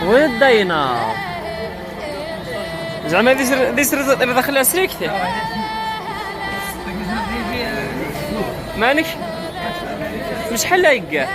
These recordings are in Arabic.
وين الدينار؟ زعما دي سر داخل سريكتي مانك مش حل هيك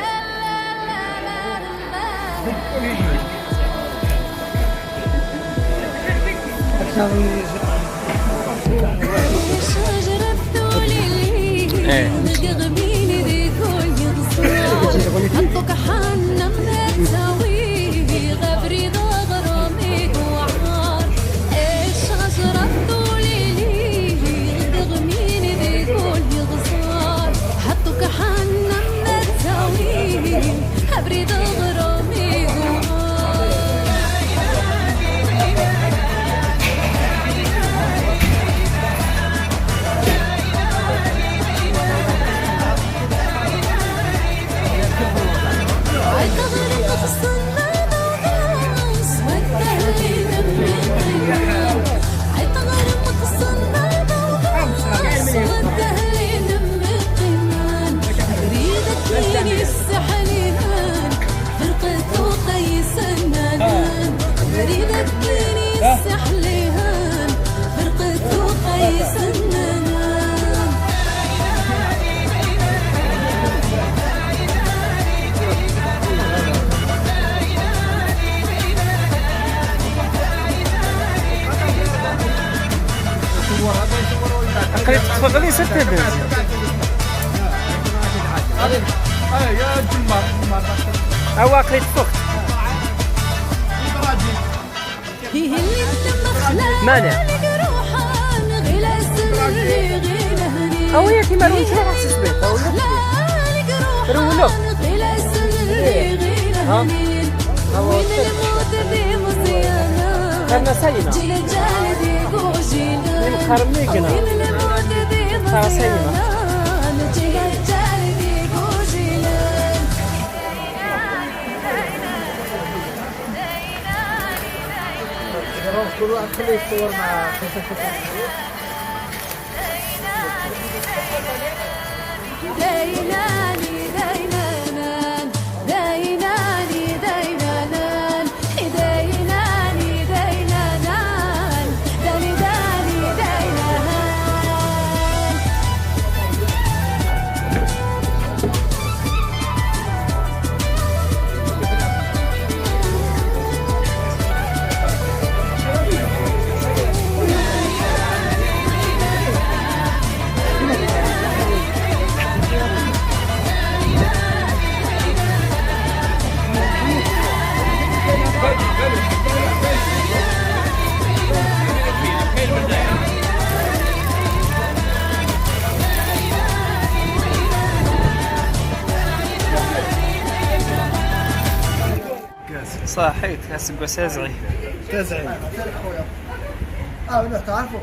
قريت تفضلي ست دز يا جمار هو قريت فوق مانع هو يا كيما رون شو راح تسبيت رولو ها هو انا سليمة من خرميكنا ترى سليمة كل واحد خليه يتصور مع صحيت حسب سازعي تزعي لا تعرفوا